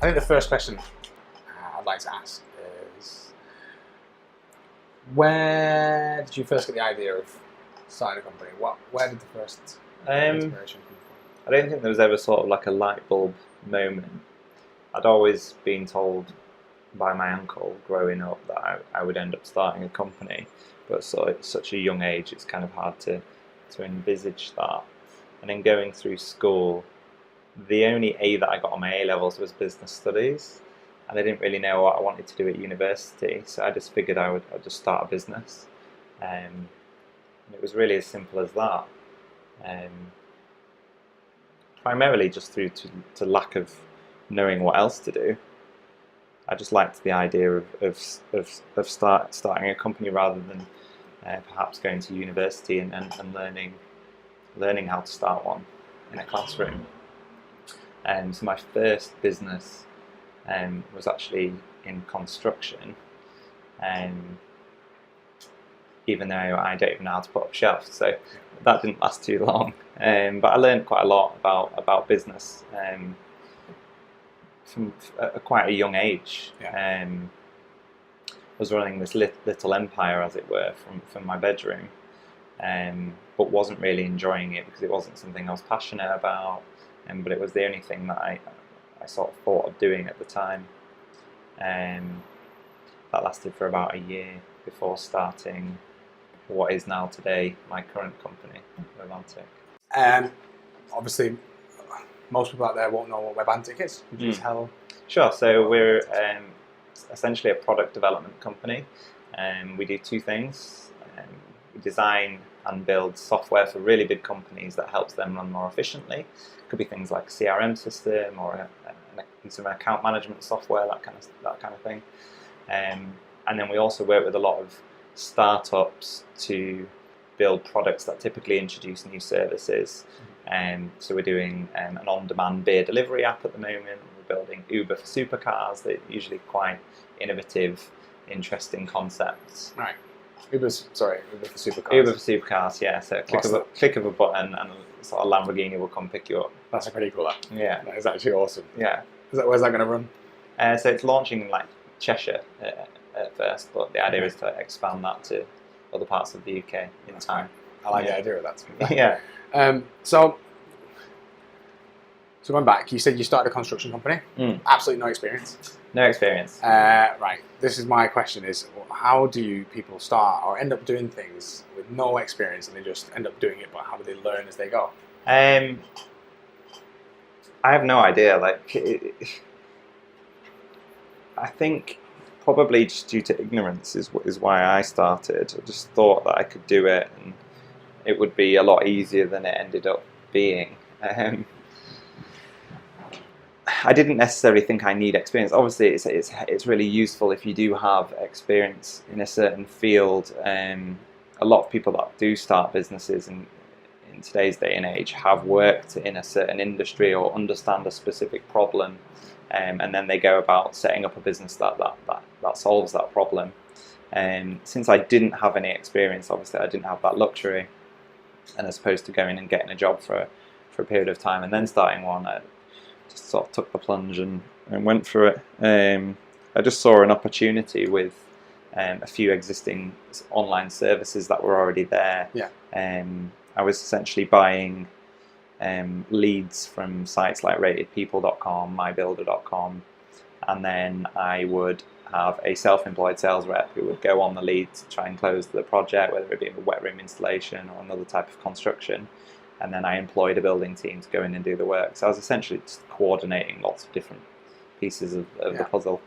I think the first question I'd like to ask is, where did you first get the idea of starting a company? Where did the first inspiration come from? I don't think there was ever sort of like a light bulb moment. I'd always been told by my uncle growing up that I would end up starting a company, but so at such a young age it's kind of hard to envisage that. And then going through school, the only A that I got on my A-levels was business studies, and I didn't really know what I wanted to do at university, so I just figured I'd just start a business. And it was really as simple as that. Primarily just through to lack of knowing what else to do. I just liked the idea of starting a company rather than perhaps going to university and learning how to start one in a classroom. So my first business was actually in construction, even though I don't even know how to put up shelves, so that didn't last too long. But I learned quite a lot about business from quite a young age. I was running this little empire, as it were, from my bedroom, but wasn't really enjoying it because it wasn't something I was passionate about, but it was the only thing that I sort of thought of doing at the time. That lasted for about a year before starting what is now today my current company, Webantic. Obviously, most people out there won't know what Webantic is. Could you tell? Sure. So we're essentially a product development company. We do two things. We design and build software for really big companies that helps them run more efficiently. It could be things like a CRM system or some account management software, that kind of thing. And then we also work with a lot of startups to build products that typically introduce new services. So we're doing an on-demand beer delivery app at the moment. We're building Uber for supercars. They're usually quite innovative, interesting concepts. Right. Uber for supercars. Uber for supercars, yeah. So click of a button and a sort of Lamborghini will come pick you up. That's a pretty cool app. Yeah. That is actually awesome. Yeah. Where's that going to run? So it's launching in like Cheshire at first, but the idea is to expand that to other parts of the UK in time. I like the idea of that. Yeah. So going back, you said you started a construction company. Absolutely no experience. No experience. Right. This is my question: is how do people start or end up doing things with no experience and they just end up doing it? But how do they learn as they go? I have no idea. I think probably just due to ignorance is why I started. I just thought that I could do it and it would be a lot easier than it ended up being. I didn't necessarily think I need experience. Obviously, it's really useful if you do have experience in a certain field. A lot of people that do start businesses in today's day and age have worked in a certain industry or understand a specific problem, and then they go about setting up a business that solves that problem. Since I didn't have any experience, obviously I didn't have that luxury, and as opposed to going and getting a job for a period of time and then starting one, I just sort of took the plunge and went for it. I just saw an opportunity with a few existing online services that were already there. Yeah. I was essentially buying leads from sites like ratedpeople.com, mybuilder.com, and then I would have a self-employed sales rep who would go on the lead to try and close the project, whether it be a wet room installation or another type of construction. And then I employed a building team to go in and do the work. So I was essentially just coordinating lots of different pieces of the puzzle.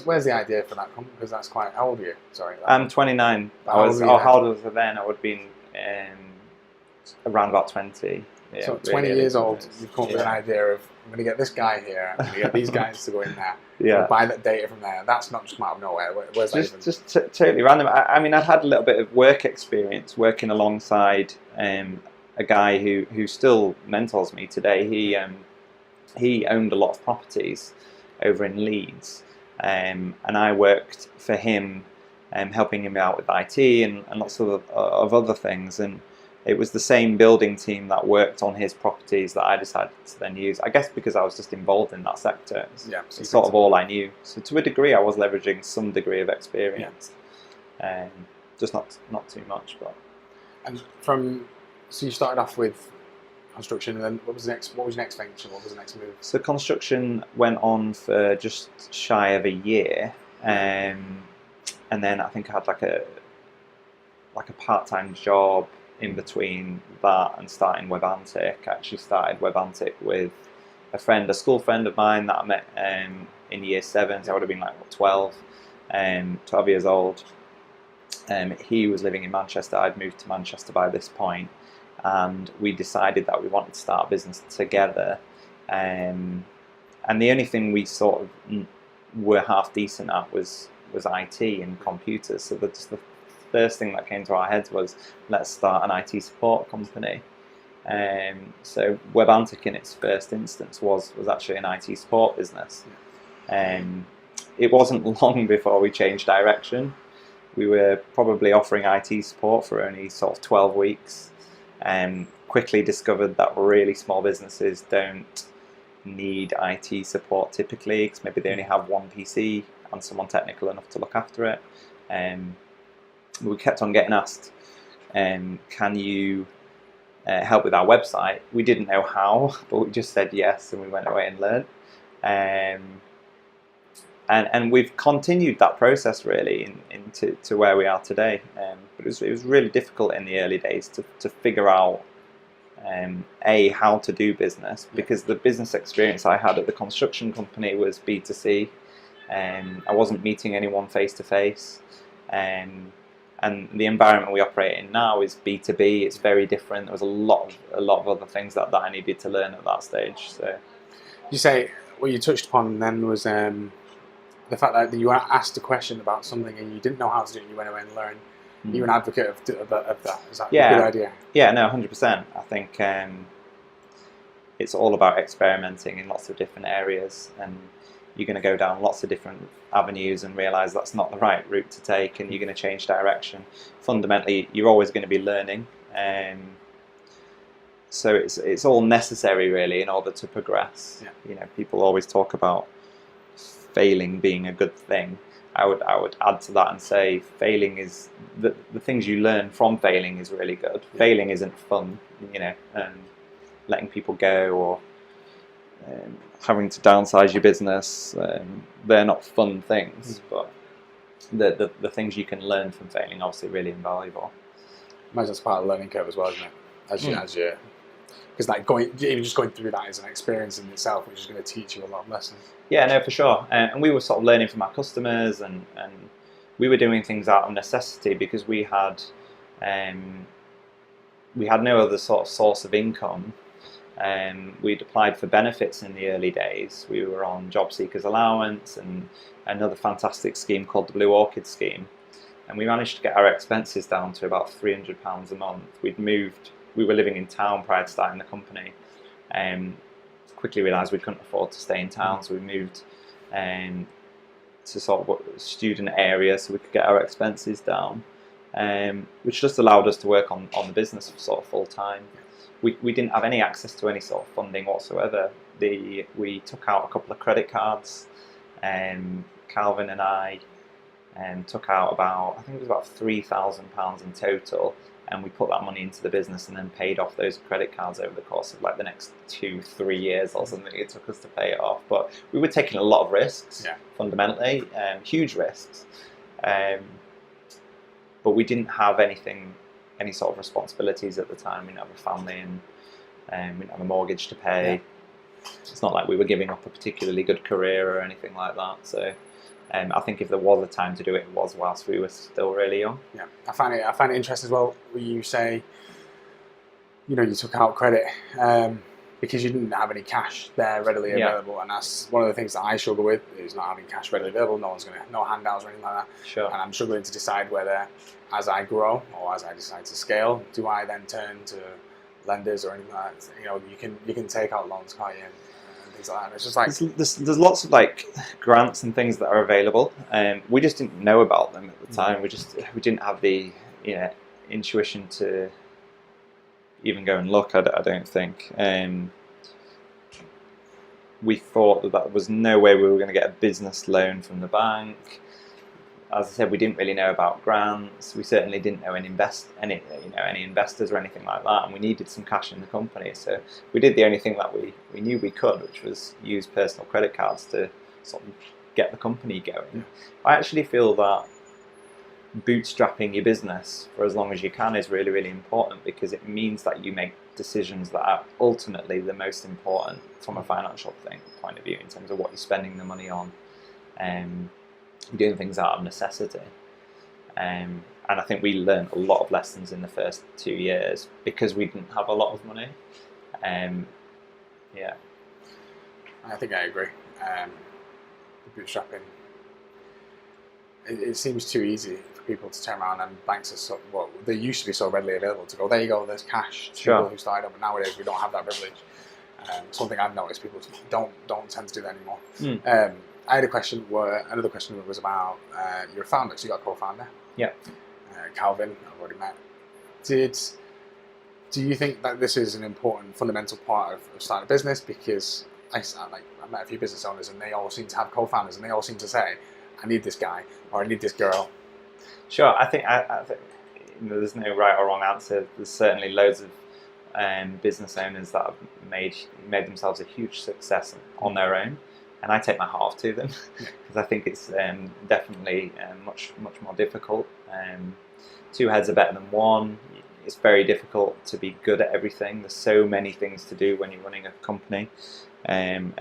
Where's the idea for that company? Because that's quite, how old are you? Sorry. I'm 29. How old was I then? I would have been around about 20. Yeah, so 20 years old, you've come up with an idea of, I'm going to get this guy here, I'm going to get these guys to go in there, buy that data from there. That's not just out of nowhere. Where's that even? Just totally random. I mean, I'd had a little bit of work experience working alongside a guy who still mentors me today. He owned a lot of properties over in Leeds, and I worked for him, helping him out with IT and lots of other things. And it was the same building team that worked on his properties that I decided to then use. I guess because I was just involved in that sector. It's sort of all I knew. So to a degree, I was leveraging some degree of experience, just not too much. But and so you started off with construction, and then what was your next venture? What was the next move? So construction went on for just shy of a year, and then I think I had like a part-time job in between that and starting Webantic. I actually started Webantic with a school friend of mine that I met in year 7, so I would have been like 12 years old. He was living in Manchester. I'd moved to Manchester by this point, and we decided that we wanted to start a business together. And the only thing we sort of were half decent at was IT and computers. So the first thing that came to our heads was, let's start an IT support company. So Webantic in its first instance was actually an IT support business. It wasn't long before we changed direction. We were probably offering IT support for only sort of 12 weeks, and quickly discovered that really small businesses don't need IT support typically, because maybe they only have one PC and someone technical enough to look after it. We kept on getting asked, can you help with our website? We didn't know how, but we just said yes, and we went away and learned. And we've continued that process really into where we are today. But it was really difficult in the early days to figure out how to do business, because the business experience I had at the construction company was B2C. I wasn't meeting anyone face to face. And the environment we operate in now is B2B. It's very different. There was a lot of other things that I needed to learn at that stage. So, you say what you touched upon then was the fact that you were asked a question about something and you didn't know how to do it, and you went away and learned. You're an advocate of that. Is that a good idea? Yeah, no, 100%. I think it's all about experimenting in lots of different areas, and you're going to go down lots of different avenues and realise that's not the right route to take, and you're going to change direction. Fundamentally, you're always going to be learning, so it's all necessary really in order to progress. People always talk about failing being a good thing. I would add to that and say failing is the things you learn from failing is really good. Failing isn't fun, letting people go or having to downsize your business, they're not fun things, but the things you can learn from failing are obviously really invaluable. I imagine that's part of the learning curve as well, isn't it? As you because like even just going through that is an experience in itself, which is going to teach you a lot of lessons. Yeah, no, for sure. And we were sort of learning from our customers, and we were doing things out of necessity because we had no other sort of source of income. We'd applied for benefits in the early days. We were on job seekers allowance and another fantastic scheme called the Blue Orchid scheme, and we managed to get our expenses down to about £300 a month. We were living in town prior to starting the company, and quickly realised we couldn't afford to stay in town, so we moved to sort of a student area so we could get our expenses down, which just allowed us to work on the business sort of full time. We didn't have any access to any sort of funding whatsoever. We took out a couple of credit cards, Calvin and I took out I think it was about £3,000 in total, and we put that money into the business and then paid off those credit cards over the course of like the next 2-3 years or something. It took us to pay it off, but we were taking a lot of risks, fundamentally, huge risks, but we didn't have any sort of responsibilities at the time. We didn't have a family, and we didn't have a mortgage to pay. It's not like we were giving up a particularly good career or anything like that. So I think if there was a time to do it, it was whilst we were still really young. Yeah, I find it interesting as well when you say, you took out credit because you didn't have any cash there readily available, and that's one of the things that I struggle with, is not having cash readily available. No handouts or anything like that. Sure. And I'm struggling to decide whether, as I grow or as I decide to scale, do I then turn to lenders or anything like that? You can take out loans, can't you? Things like that. It's just like there's lots of like grants and things that are available, and we just didn't know about them at the time. We didn't have the intuition to even go and look. I don't think. We thought that there was no way we were going to get a business loan from the bank. As I said, we didn't really know about grants. We certainly didn't know any investors or anything like that, and we needed some cash in the company. So we did the only thing that we knew we could, which was use personal credit cards to sort of get the company going. Yeah. I actually feel that bootstrapping your business for as long as you can is really, really important, because it means that you make decisions that are ultimately the most important from a financial point of view, in terms of what you're spending the money on. Doing things out of necessity. And I think we learned a lot of lessons in the first 2 years because we didn't have a lot of money. Yeah. I think I agree. The bootstrapping, it seems too easy for people to turn around, and banks are so, well, they used to be so readily available to go, there you go, there's cash to people who started up, but nowadays we don't have that privilege. Something I've noticed, people don't tend to do that anymore. I had another question was about you're a founder, so you got a co-founder. Yeah. Calvin, I've already met. Do you think that this is an important, fundamental part of starting a business? Because I met a few business owners, and they all seem to have co-founders, and they all seem to say, I need this guy or I need this girl. Sure, I think there's no right or wrong answer. There's certainly loads of business owners that have made themselves a huge success on their own. And I take my hat off to them, because I think it's definitely much more difficult. Two heads are better than one. It's very difficult to be good at everything. There's so many things to do when you're running a company, and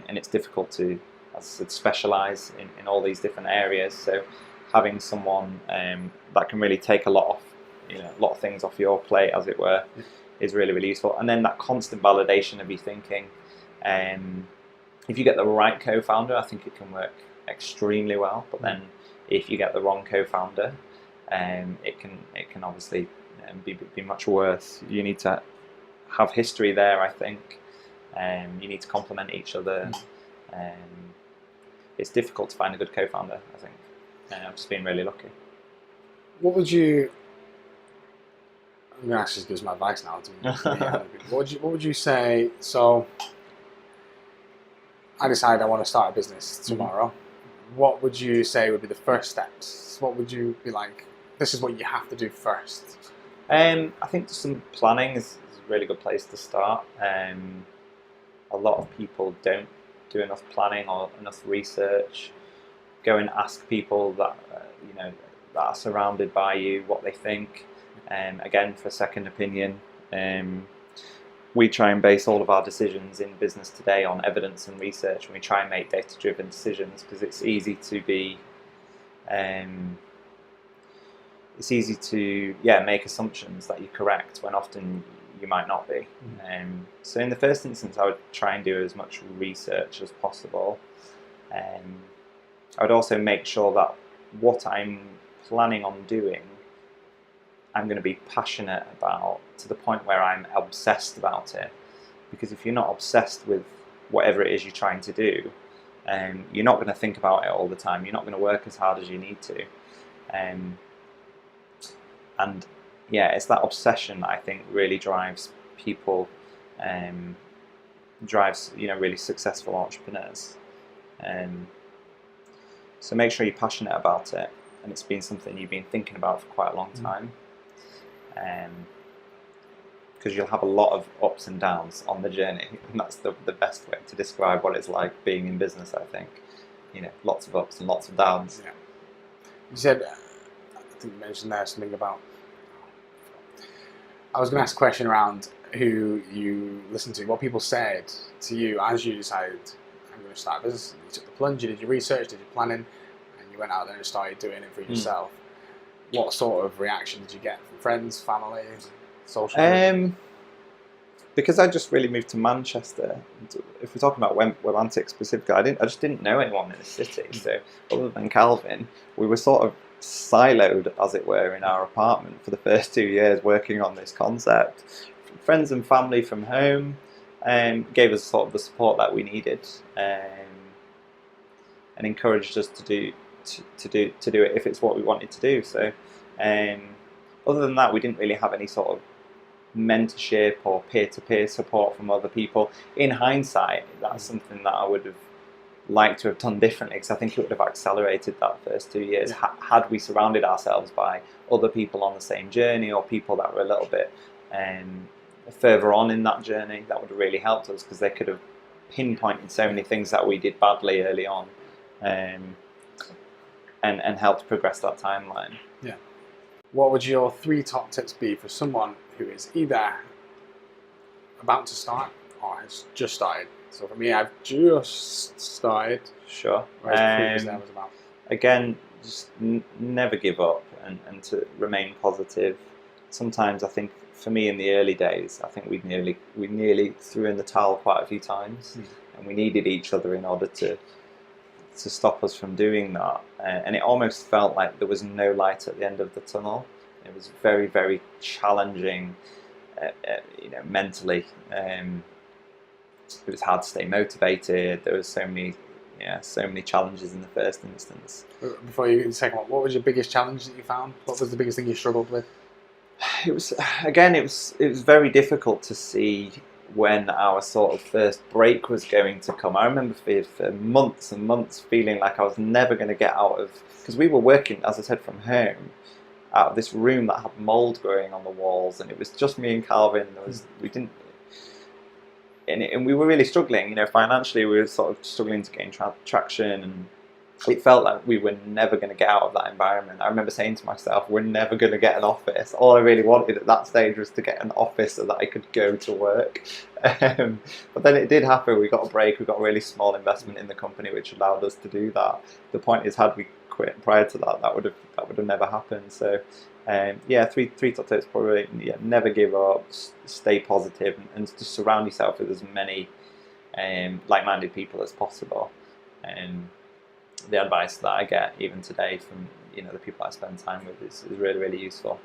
it's difficult to, as I said, specialise in all these different areas. So having someone that can really take a lot of things off your plate, as it were, is really, really useful. And then that constant validation of your thinking. If you get the right co-founder, I think it can work extremely well. But then, if you get the wrong co-founder, it can obviously be much worse. You need to have history there, I think. You need to complement each other. It's difficult to find a good co-founder, I think. I've just been really lucky. What would you? I'm going to actually give some advice now. What would you say? So, I decide I want to start a business tomorrow. What would you say would be the first steps? What would you be like, this is what you have to do first? I think some planning is a really good place to start. A lot of people don't do enough planning or enough research. Go and ask people that that are surrounded by you what they think. Again, for a second opinion. We try and base all of our decisions in business today on evidence and research, and we try and make data-driven decisions, because it's easy to be, make assumptions that you're correct when often you might not be. So in the first instance, I would try and do as much research as possible. I would also make sure that what I'm planning on doing, I'm going to be passionate about, to the point where I'm obsessed about it. Because if you're not obsessed with whatever it is you're trying to do, you're not going to think about it all the time. You're not going to work as hard as you need to. It's that obsession that I think really drives people, drives really successful entrepreneurs. So make sure you're passionate about it, and it's been something you've been thinking about for quite a long time. Because you'll have a lot of ups and downs on the journey, and that's the best way to describe what it's like being in business, I think. Lots of ups and lots of downs. Yeah. You said, I think you mentioned there something about, I was going to ask a question around who you listened to, what people said to you as you decided, I'm going to start a business. You took the plunge, you did your research, did your planning, and you went out there and started doing it for yourself. What sort of reaction did you get from friends, family, social media? Because I just really moved to Manchester. If we're talking about Webantic specifically, I just didn't know anyone in the city. So other than Calvin, we were sort of siloed, as it were, in our apartment for the first 2 years working on this concept. Friends and family from home gave us sort of the support that we needed, and encouraged us to do it if it's what we wanted to do. So other than that, we didn't really have any sort of mentorship or peer-to-peer support from other people. In hindsight, that's something that I would have liked to have done differently, because I think it would have accelerated that first 2 years had we surrounded ourselves by other people on the same journey, or people that were a little bit further on in that journey. That would have really helped us, because they could have pinpointed so many things that we did badly early on, and helped progress that timeline. Yeah. What would your 3 top tips be for someone who is either about to start or has just started? So for me, I've just started. Sure. Whereas the previous was about. Again, just never give up, and to remain positive. Sometimes I think, for me in the early days, I think we nearly threw in the towel quite a few times, and we needed each other in order to stop us from doing that. And it almost felt like there was no light at the end of the tunnel. It was very, very challenging, mentally. It was hard to stay motivated. There was so many challenges in the first instance. Before you get the second one, what was your biggest challenge that you found? What was the biggest thing you struggled with? It was very difficult to see when our sort of first break was going to come. I remember for months and months feeling like I was never going to get out of, because we were working, as I said, from home, out of this room that had mold growing on the walls, and it was just me and Calvin. And we were really struggling, financially. We were sort of struggling to gain traction, and it felt like we were never going to get out of that environment. I remember saying to myself, we're never going to get an office. All I really wanted at that stage was to get an office so that I could go to work. But then it did happen. We got a break. We got a really small investment in the company, which allowed us to do that. The point is, had we quit prior to that, that would have never happened. So, three top tips probably: never give up, stay positive, and just surround yourself with as many like-minded people as possible. The advice that I get even today from the people I spend time with is really, really useful.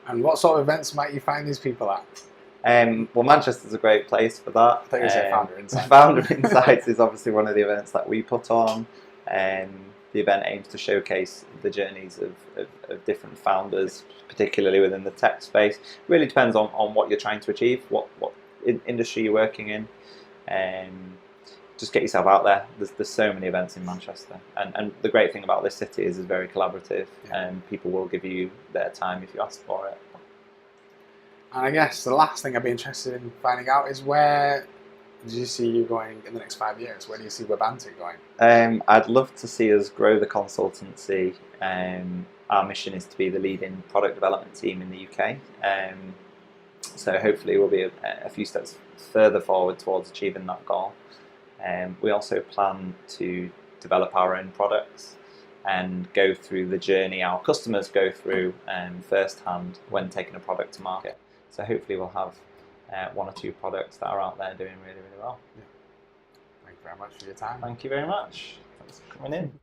And what sort of events might you find these people at? Well, Manchester's a great place for that. I think you say Founder Insights. Founder Insights is obviously one of the events that we put on. The event aims to showcase the journeys of different founders, particularly within the tech space. Really depends on what you're trying to achieve, what industry you're working in. Just get yourself out there. There's so many events in Manchester, and the great thing about this city is it's very collaborative, and people will give you their time if you ask for it. And I guess the last thing I'd be interested in finding out is, where do you see you going in the next 5 years? Where do you see Webantic going? I'd love to see us grow the consultancy. Our mission is to be the leading product development team in the UK. So hopefully we'll be a few steps further forward towards achieving that goal. We also plan to develop our own products and go through the journey our customers go through firsthand when taking a product to market. So hopefully we'll have 1 or 2 products that are out there doing really, really well. Thank you very much for your time. Thank you very much. Thanks for coming in.